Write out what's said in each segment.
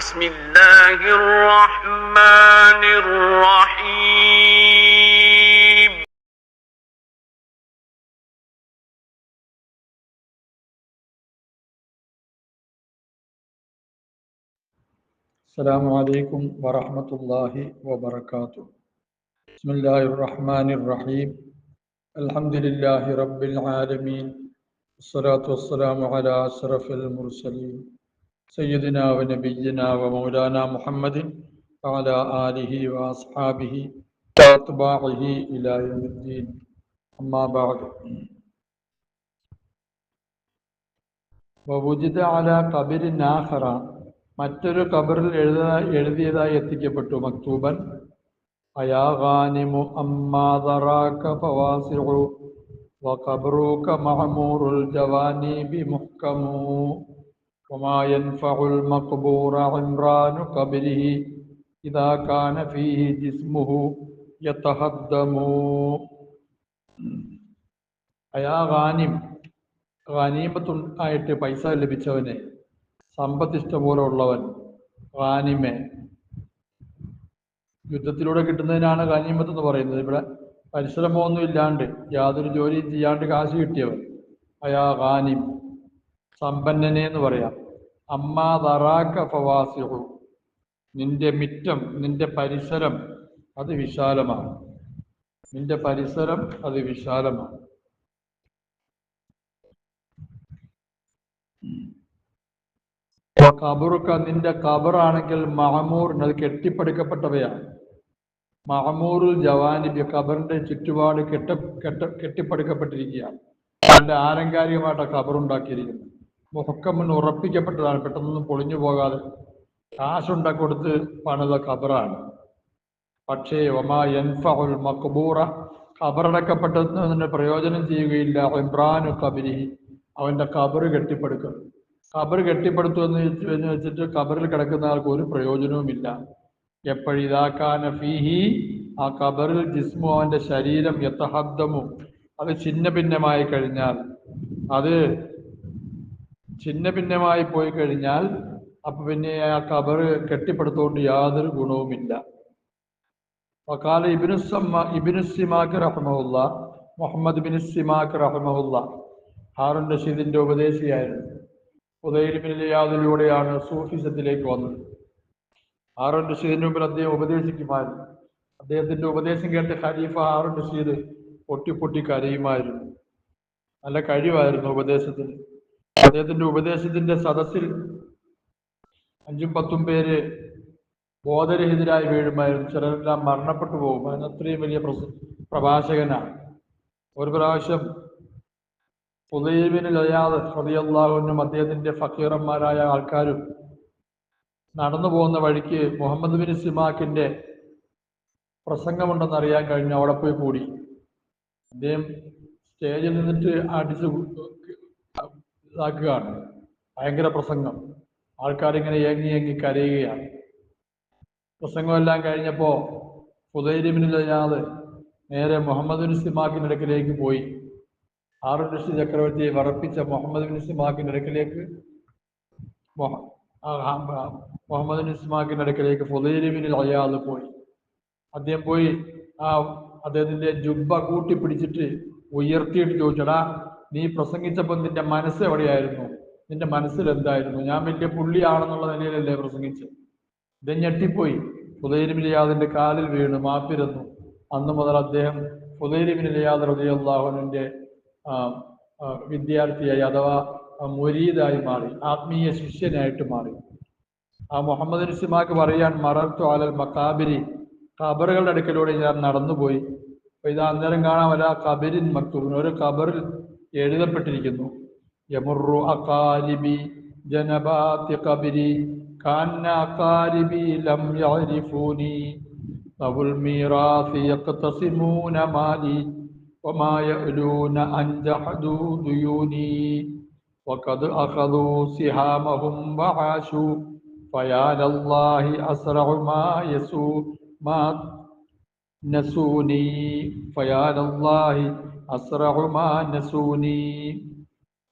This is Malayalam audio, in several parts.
بسم الله الرحمن الرحيم. السلام عليكم ورحمة الله وبركاته. بسم الله الرحمن الرحيم. الحمد لله رب العالمين. الصلاة والسلام على أشرف المرسلين سيدنا ونبينا ومولانا محمد وعلى آله وأصحابه وأتباعه إلى يوم الدين. أما بعد. ووجد على قبر آخر, മറ്റൊരു ഖബറിൽ എഴുതിയതായി എത്തിക്കപ്പെട്ടു. മക്തൂബൻ അയാ ഗാനിമു അമ്മാ ദറാക ഫവാസിഉ വഖബ്റുക മഅമൂറുൽ ജവാനിബി മുഹ്കമു വമാ യൻഫഉൽ മഖ്ബൂറ ഇംറാനു ഖബ്രിഹി ഇദാ കാന ഫീഹി ജിസ്മുഹു യതഹദ്ദമു. അയാ ഗാനിം, ഗനീമത്ത് ആയിട്ട് പൈസ ലഭിച്ചവനെ, സമ്പത്ത് ഇഷ്ടംപോലെ ഉള്ളവൻ, ഗാനിമെ, യുദ്ധത്തിലൂടെ കിട്ടുന്നതിനാണ് ഗനീമത്ത് എന്ന് പറയുന്നത്. ഇവിടെ പരിശ്രമമൊന്നും ഇല്ലാണ്ട് യാതൊരു ജോലിയും ചെയ്യാണ്ട് കാശ് കിട്ടിയവൻ, അയാ ഗാനിം, സമ്പന്നനെ എന്ന് പറയാം. അമ്മാ ദറാക ഫവാസിഉ, നിന്റെ മിറ്റം, നിന്റെ പരിസരം അത് വിശാലമാണ്. നിന്റെ പരിസരം അത് വിശാലമാണ്. ഖബറുക, നിന്റെ ഖബറാണെങ്കിൽ മഅമൂർ, അത് കെട്ടിപ്പടുക്കപ്പെട്ടവയാണ്. മഅമൂറുൽ ജവാനിബ്, ഖബറിന്റെ ചുറ്റുപാട് കെട്ടിപ്പടുക്കപ്പെട്ടിരിക്കുകയാണ്. അതിന്റെ ആലങ്കാരികമായിട്ട് ഖബറുണ്ടാക്കിയിരിക്കുന്നത്. മുഹക്കമിന് ഉറപ്പിക്കപ്പെട്ടതാണ്, പെട്ടെന്നൊന്നും പൊളിഞ്ഞു പോകാതെ കാശുണ്ടാക്കി കൊടുത്ത് പണിത ഖബറാണ്. പക്ഷേ വമാ യൻഫഉൽ മഖ്ബൂറ, ഖബറടക്കപ്പെട്ടതിന് പ്രയോജനം ചെയ്യുകയില്ല. ഇംറാനു ഖബ്രിഹി, അവന്റെ ഖബറ് കെട്ടിപ്പടുക്കുന്നു. ഖബർ കെട്ടിപ്പടുത്തുവെന്ന് വെച്ചിട്ട് ഖബറിൽ കിടക്കുന്ന ആൾക്ക് ഒരു പ്രയോജനവുമില്ല. എപ്പോഴിതാക്കാന ഫീഹി, ആ ഖബറിൽ ജിസ്മു, അവന്റെ ശരീരം, യതഹദ്ദമു, അത് ഛിന്ന ഭിന്നമായി കഴിഞ്ഞാൽ, അത് ഛിന്ന ഭിന്നമായി പോയി കഴിഞ്ഞാൽ അപ്പൊ പിന്നെ ആ ഖബർ കെട്ടിപ്പടുത്തുകൊണ്ട് യാതൊരു ഗുണവുമില്ല. വഖാല ഇബ്നു സിമാക്ക് റഹ്മഹുല്ല, മുഹമ്മദ് ബിൻ സിമാക്ക് റഹ്മഹുല്ല ഹാറൂൻ റഷീദിന്റെ ഉപദേശിയായിരുന്നു. ഫുദൈൽ ബിൻ ഇയാദിലൂടെയാണ് സൂഫിസത്തിലേക്ക് വന്നത്. ഹാറൂൻ റഷീദിന് മുമ്പിൽ അദ്ദേഹം ഉപദേശിക്കുമായിരുന്നു. അദ്ദേഹത്തിന്റെ ഉപദേശം കേട്ട് ഖലീഫ ഹാറൂൻ റഷീദ് പൊട്ടി കരയുമായിരുന്നു. നല്ല കഴിവായിരുന്നു ഉപദേശത്തിന്. അദ്ദേഹത്തിന്റെ ഉപദേശത്തിന്റെ സദസ്സിൽ 5-10 പേര് ബോധരഹിതരായി വീഴുമായിരുന്നു. ചിലരെല്ലാം മരണപ്പെട്ടു പോകും. അതിന് അത്രയും വലിയ പ്രഭാഷകനാണ്. ഒരു പ്രാവശ്യം ഫുദൈൽ ബിൻ ഇയാദ് റളിയല്ലാഹു അൻഹു അദ്ദേഹത്തിന്റെ ഫക്കീറന്മാരായ ആൾക്കാരും നടന്നു പോകുന്ന വഴിക്ക് മുഹമ്മദ് ബിൻ സിമാക്കിന്റെ പ്രസംഗമുണ്ടെന്ന് അറിയാൻ കഴിഞ്ഞു. അവിടെ പോയി കൂടി. അദ്ദേഹം സ്റ്റേജിൽ നിന്നിട്ട് അടിച്ച് ഇതാക്കുകയാണ്. ഭയങ്കര പ്രസംഗം. ആൾക്കാരിങ്ങനെ ഏങ്ങി കരയുകയാണ്. പ്രസംഗമെല്ലാം കഴിഞ്ഞപ്പോ ഫുദൈൽ ബിൻ ഇയാദ് നേരെ മുഹമ്മദ് ബിൻ സിമാക്കിന്റെ അടുക്കിലേക്ക് പോയി. ഹാറൂൻ റഷീദ് ചക്രവർത്തിയെ വറപ്പിച്ച മുഹമ്മദ് ബിൻ സിമാക്കിന്റെ അടുക്കിലേക്ക് ഫുദൈൽ ബിൻ ഇയാദ് പോയി. അദ്ദേഹം പോയി അദ്ദേഹത്തിന്റെ ജുബ്ബ കൂട്ടിപ്പിടിച്ചിട്ട് ഉയർത്തിയിട്ട് ചോദിച്ചടാ, നീ പ്രസംഗിച്ചപ്പോൾ നിന്റെ മനസ്സ് എവിടെയായിരുന്നു? നിന്റെ മനസ്സിൽ എന്തായിരുന്നു? ഞാൻ വലിയ പുള്ളിയാണെന്നുള്ള നിലയിലല്ലേ പ്രസംഗിച്ചത്? ഇദ്ദേഹം ഞെട്ടിപ്പോയി. ഫുദൈൽ ബിൻ ഇയാദിന്റെ കാലിൽ വീണ് മാപ്പിരുന്നു. അന്നു മുതൽ അദ്ദേഹം ഫുദൈൽ ബിൻ ഇയാദ് റളിയല്ലാഹു അൻഹുവിന്റെ വിദ്യാർത്ഥിയായി, അഥവാ മുരീദായി മാറി, ആത്മീയ ശിഷ്യനായിട്ട് മാറി. ആ മുഹമ്മദ് ബിൻ സിമാക്ക് പറയാൻ, മറർത്തു അലൽ മഖാബിരി, ഖബറുകളുടെ അടുക്കലൂടെ ഞാൻ നടന്നുപോയി. അപ്പൊ ഇത് അന്നേരം കാണാൻ വല്ല ഖബരിൻ മക്തൂബിൻ, ഒരു ഖബറിൽ എഴുതപ്പെട്ടിരിക്കുന്നു, യമുറു അഖാലിബി ജനബാതി ഖബരി കാന്ന അഖാലിബി ലം യഅരിഫൂനി ലഹുൽ മീറാസി യഖ്തസിമൂന മാലി വമാ യഅലൂന അൻ ജഹദു ദുയൂനി വഖദ് അഖദു സിഹാമഹും വആശു ഫയാ ലല്ലാഹി അസ്റഉ മാ യസൂ മാ നസൂനി ഫയാ ലല്ലാഹി അസ്റഉ മാ നസൂനി.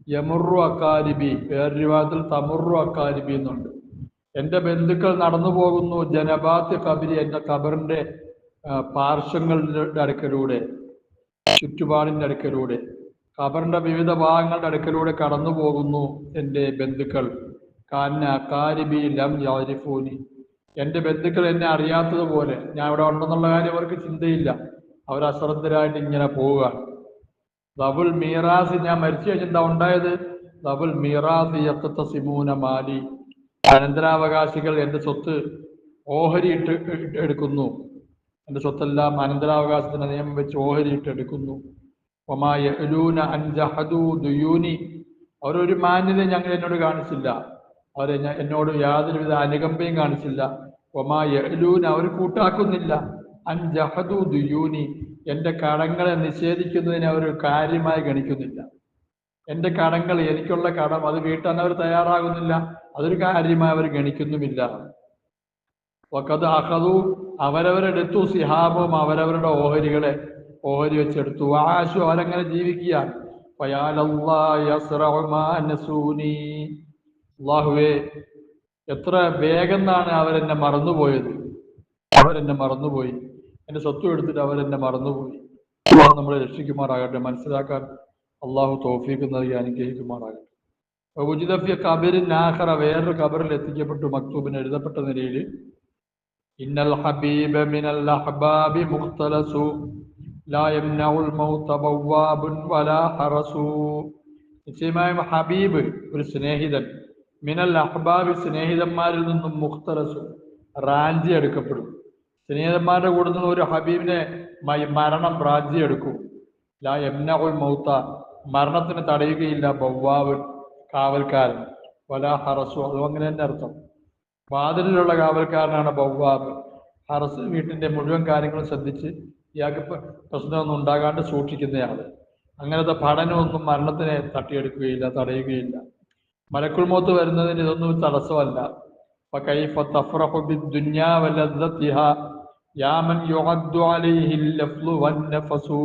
യമുറു അക്കാലിബി, വേറെ വിവാദത്തിൽ തമുറു അക്കാലിബി എന്നുണ്ട്. എൻ്റെ ബന്ധുക്കൾ നടന്നു പോകുന്നു ജനബാത്ത് കബരി, എൻ്റെ ഖബറിന്റെ പാർശ്വങ്ങളുടെ അടുക്കലൂടെ, ചുറ്റുപാടിന്റെ അടുക്കലൂടെ, ഖബറിന്റെ വിവിധ ഭാഗങ്ങളുടെ അടുക്കലൂടെ കടന്നു പോകുന്നു എൻ്റെ ബന്ധുക്കൾ. കാന്ന കാരിബി ലം യാരിഫൂനി, എൻ്റെ ബന്ധുക്കൾ എന്നെ അറിയാത്തതുപോലെ, ഞാൻ ഇവിടെ ഉണ്ടെന്നുള്ള കാര്യം അവർക്ക് ചിന്തയില്ല, അവർ അശ്രദ്ധരായിട്ട് ഇങ്ങനെ പോവുക. ദബുൽ മീറാസ്, ഞാൻ മരിച്ചു കഴിഞ്ഞെന്താ ഉണ്ടായത്? ദബുൽ മീറാസ് യഖ്തസിമൂന മാലി, അനന്തരാവകാശികൾ എൻ്റെ സ്വത്ത് ഓഹരിയിട്ട് എടുക്കുന്നു. എൻ്റെ സ്വത്തെല്ലാം അനന്തരാവകാശത്തിന് നിയമം വെച്ച് ഓഹരിയിട്ട് എടുക്കുന്നു. ഒമാ യഅലൂന അൻ ജഹദൂ ദുയൂനി, അവരൊരു മാന്യത ഞങ്ങൾ എന്നോട് കാണിച്ചില്ല, അവരെ എന്നോട് യാതൊരുവിധ അനുകമ്പയും കാണിച്ചില്ല. ഒമാ യഅലൂന, അവർ കൂട്ടാക്കുന്നില്ല. അൻ ജഹദൂ ദുയൂനി, എൻ്റെ കടങ്ങളെ നിഷേധിക്കുന്നതിനെ അവർ കാര്യമായി ഗണിക്കുന്നില്ല. എൻ്റെ കടങ്ങൾ, എനിക്കുള്ള കടം അത് വീട്ടാൻ അവർ തയ്യാറാകുന്നില്ല, അതൊരു കാര്യമായി അവർ ഗണിക്കുന്നുമില്ല. വഖദ് അഖദൂ, അവരവരെടുത്തു, സിഹാബും, അവരവരുടെ ഓഹരികളെ ഓഹരി വെച്ചെടുത്തു. ആശു, അവരങ്ങനെ ജീവിക്കുകയാണ്. അല്ലാഹുവേ, എത്ര വേഗം എന്നാണ് അവരെന്നെ മറന്നുപോയത്, അവരെന്നെ മറന്നുപോയി, എൻ്റെ സ്വത്തും എടുത്തിട്ട് അവരെന്നെ മറന്നുപോയി. അള്ളാഹു നമ്മളെ രക്ഷിക്കുമാറാകട്ടെ, മനസ്സിലാക്കാൻ അള്ളാഹു തൗഫീഖ് നൽകി അനുഗ്രഹിക്കുമാറാകട്ടെ. ഉജിദഫിയ ഖബറിൻ ആഖറ, വേറൊരു ഖബറിൽ എത്തിക്കപ്പെട്ടു, മക്തൂബിന് എഴുതപ്പെട്ട നിലയിൽ, ഇന്നൽ ഹബീബ മിനൽ അഹ്ബാബി മുഖ്തലസു ലാ യംനഉൽ മൗത ബവ്വാബുൻ വലാ ഹറസു. നിശ്ചയമായും ഹബീബ് ഒരു സ്നേഹിതൻ, മിനൽ അഹ്ബാബി സ്നേഹിതന്മാരിൽ നിന്നും, മുഖ്തലസു റാഞ്ചി എടുക്കപ്പെടും. സ്നേഹിതന്മാരുടെ കൂടെ നിന്ന് ഒരു ഹബീബിനെ മരണം റാഞ്ചി എടുക്കും. ലാ യംനഉൽ മൗത, മരണത്തിന് തടയുകയില്ല, ബവ്വാബുൻ കാവൽക്കാരൻ, വലാ ഹറസു, അതും അങ്ങനെ തന്നെ അർത്ഥം. വാതിലിലുള്ള കാവൽക്കാരനാണ് ബവ്വാബ്. ഹറസ് വീട്ടിന്റെ മുഴുവൻ കാര്യങ്ങളും ശ്രദ്ധിച്ച് ഇയാൾക്ക് പ്രശ്നമൊന്നും ഉണ്ടാകാണ്ട് സൂക്ഷിക്കുന്നയാള്. അങ്ങനത്തെ പഠനമൊന്നും മരണത്തിനെ തട്ടിയെടുക്കുകയില്ല, തടയുകയില്ല. മലക്കുൽ മൗത്ത് വരുന്നതിന് ഇതൊന്നും തടസ്സമല്ല. ഫകൈഫ തഫ്റഹു ബിദ്ദുനിയാ വലദ്ദതിഹാ യാ മൻ യുഅദ്ദു അലൈഹി അൽ-ലഫ്ളു വൻ-നഫസു.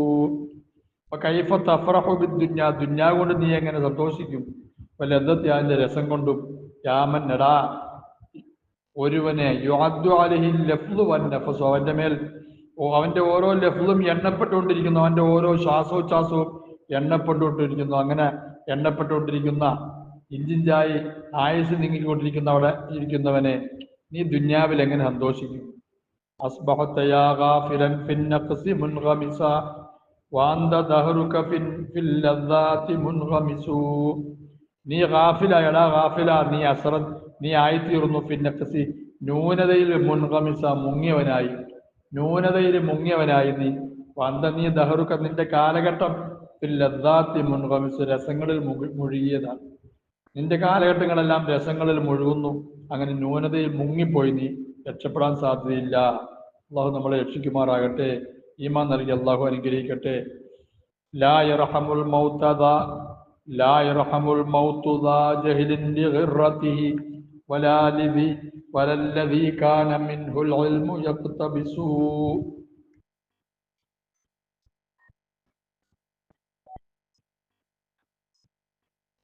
ഫകൈഫ തഫ്റഹു ബിദ്ദുനിയാ, ദുനിയാ കൊണ്ട് നീ എങ്ങനെ സന്തോഷിക്കും, വലദ്ദതിഹാ, അതിന്റെ രസം കൊണ്ടും, യാ മൻ, എടാ ഒരുവനെ, യുഅദ്ദു അലൈഹി അൽ-ലഫ്ളു വൻ-നഫസു, അവന്റെ മേൽ അവന്റെ ഓരോ ലഫ്ളും എണ്ണപ്പെട്ടുകൊണ്ടിരിക്കുന്നു, അവന്റെ ഓരോ ശ്വാസോച്ഛ്വാസവും എണ്ണപ്പെട്ടുകൊണ്ടിരിക്കുന്നു. അങ്ങനെ എണ്ണപ്പെട്ടുകൊണ്ടിരിക്കുന്ന, ഇഞ്ചിഞ്ചായി ആയുസ് നീങ്ങിക്കൊണ്ടിരിക്കുന്ന അവിടെ ഇരിക്കുന്നവനെ നീ ദുന്യാവിൽ എങ്ങനെ സന്തോഷിക്കും? അസ്ബഹത യാ ഗാഫിലൻ ഫിൻ നഖ്സി മുൻഗമിസ വഅന്ത ദഹറുക ഫിൽ ലദ്ദാതി മുൻഗമിസു. നീ ഗാഫിലായടാ, ഗാഫില, നീ അസ്റദ്, നീ ആയിത്തീർന്നു, ഫിൻ നഖ്സി ന്യൂനതയിൽ, മുൻഗമിസ മുങ്ങിയവനായി, ന്യൂനതയിൽ മുങ്ങിയവനായി നീ, വന്ത നീ ദഹറുക നിന്റെ കാലഘട്ടം, ഫിൽ ലദ്ദാതി മുൻഗമിസു രസങ്ങളിൽ മുഴുകിയതാണ്. നിന്റെ കാലഘട്ടങ്ങളെല്ലാം രസങ്ങളിൽ മുഴുകുന്നു. അങ്ങനെ ന്യൂനതയിൽ മുങ്ങിപ്പോയി നീ രക്ഷപ്പെടാൻ സാധ്യതയില്ല. അള്ളാഹു നമ്മളെ രക്ഷിക്കുമാറാകട്ടെ, ഈമാൻ നൽകി അള്ളാഹു അനുഗ്രഹിക്കട്ടെ. ലാ യർഹമുൽ മൗതു ദാ ജഹ്ലിൻ ലിഗിറതിഹി വലല്ലദീ കാന മിൻഹുൽ ഇൽമു യഖ്തബിസു.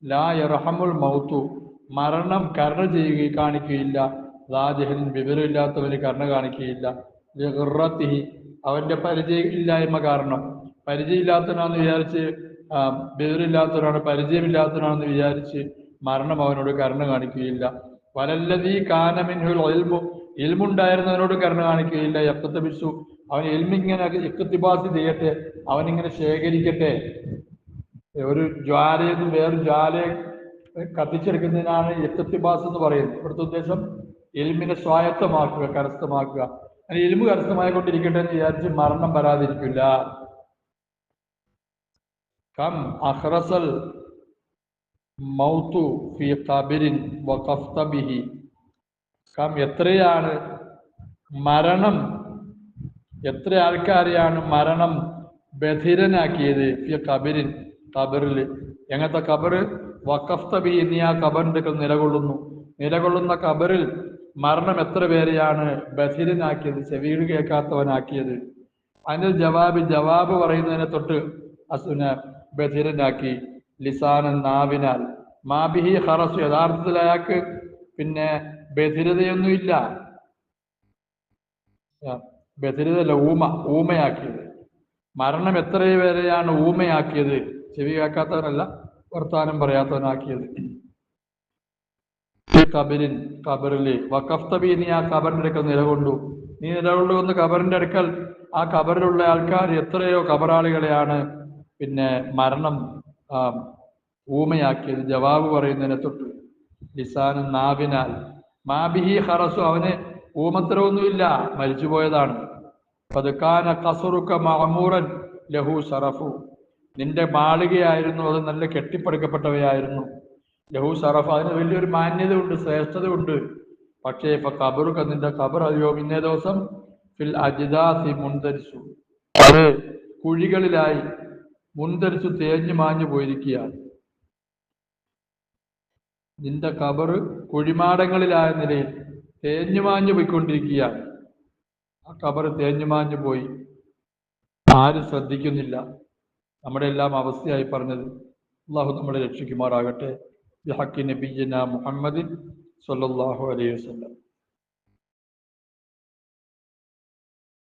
ലാ യർഹമുൽ മൗതു, മരണം കരുണ കാണിക്കുകയില്ല, ദാ ജഹ്ലിൻ വിവരമില്ലാത്തവന് കരുണ കാണിക്കുകയില്ല, ലിഗിറതിഹി അവന്റെ പരിചയമില്ലായ്മ കാരണം, പരിചയമില്ലാത്തവനാണെന്ന് വിചാരിച്ച്, വിവരമില്ലാത്തവനാണ്, പരിചയമില്ലാത്തവനാണെന്ന് വിചാരിച്ച് മരണം അവനോട് കരുണ കാണിക്കുകയില്ല. വലല്ലദീ കാന മിൻഹുൽ ഇൽമു, ഇൽമുണ്ടായിരുന്നവനോട് കരുണ കാണിക്കുകയില്ല. യഖ്തബിസു, അവൻ ഇൽമിങ്ങനെ ഇഖ്തിബാസ് ചെയ്യട്ടെ, അവനിങ്ങനെ ശേഖരിക്കട്ടെ. ഒരു ജ്വാലയിൽ നിന്ന് വേറൊരു ജ്വാലയെ കത്തിച്ചെടുക്കുന്നതിനാണ് ഇഖ്തിബാസ് എന്ന് പറയുന്നത്. ഇവിടുത്തെ ഉദ്ദേശം ഇൽമിനെ സ്വായത്തമാക്കുക, കരസ്ഥമാക്കുക. അങ്ങനെ ഇൽമു കരസ്ഥമായിക്കൊണ്ടിരിക്കട്ടെ എന്ന് വിചാരിച്ച് മരണം വരാതിരിക്കില്ല. കം അഖ്റസൽ മൗതു ഫീ ഖബരിൻ വഖഫ്ത ബിഹി. കം, എത്രയാണ് മരണം, എത്ര ആൾക്കാരെയാണ് മരണം ബധിരനാക്കിയത്, ഫീ ഖബരിൻ ഖബറിൽ. എങ്ങനത്തെ ഖബറ്? വഖഫ്ത ബിഹി, നീ ആ ഖബറിന്റെ നിലകൊള്ളുന്ന ഖബറിൽ മരണം എത്ര പേരെയാണ് ബധിരനാക്കിയത്, ചെവിയിൽ കേൾക്കാത്തവനാക്കിയത്. അതിന്റെ ജവാബ് പറയുന്നതിനെ തൊട്ട് ബധിരനാക്കി. ലിസാനൻ, നാവിനാൽ. മാബിഹി ഖറസു, യഥാർത്ഥത്തിൽ അയാൾക്ക് പിന്നെ ബധിരതയൊന്നുമില്ല. ബധിരതല്ല, ഊമയാക്കിയത്. മരണം എത്ര പേരെയാണ് ഊമയാക്കിയത്? ചെവി കേൾക്കാത്തവനല്ല, വർത്താനം പറയാത്തവനാക്കിയത്. കബരിൻ, കബറില് വഖഫ്തബി, നീ ആ കബറിന്റെ അടുക്കൽ നിലകൊണ്ടു. നീ നിലകൊണ്ടുവന്ന് കബറിന്റെ അടുക്കൽ ആ കബറിലുള്ള ആൾക്കാർ എത്രയോ കബറാളികളെയാണ് പിന്നെ മരണം ഊമയാക്കിയത്. ജവാബ് പറയുന്നതിനെ തൊട്ട് ലിസാനും, നാവിനാൽ. മാബിഹി ഖറസു, അവന് ഊമത്തരമൊന്നുമില്ല, മരിച്ചുപോയതാണ്. പതുക്കാന ഖസറുക മഅമൂറൻ ലഹു ഷറഫു, നിന്റെ മാളികയായിരുന്നു അത്, നല്ല കെട്ടിപ്പടുക്കപ്പെട്ടവയായിരുന്നു. ലഹു ഷറഫ്, അതിന് വലിയൊരു മാന്യത ഉണ്ട്, ശ്രേഷ്ഠത ഉണ്ട്. പക്ഷേ ഇപ്പൊ ഖബറുക, നിന്റെ ഖബർ അയ്യോ ഇന്നേ ദിവസം ഫിൽ അജ്ദാസി മുൻതരിച്ചു, അത് കുഴികളിലായി മുൻതരിച്ചു തേഞ്ഞു മാഞ്ഞു പോയിരിക്കുകയാണ്. നിന്റെ ഖബർ കുഴിമാടങ്ങളിലായ നിലയിൽ തേഞ്ഞു മാഞ്ഞു പോയിക്കൊണ്ടിരിക്കുകയാണ്. ആ ഖബർ തേഞ്ഞു മാഞ്ഞു പോയി, ആരും ശ്രദ്ധിക്കുന്നില്ല. നമ്മുടെ എല്ലാം അവസ്ഥയായി പറഞ്ഞത്. അള്ളാഹു നമ്മളെ രക്ഷിക്കുമാറാകട്ടെ. ബിഹഖി നബിയ്യിനാ മുഹമ്മദിൻ സ്വല്ലല്ലാഹു അലൈഹി വസല്ലം.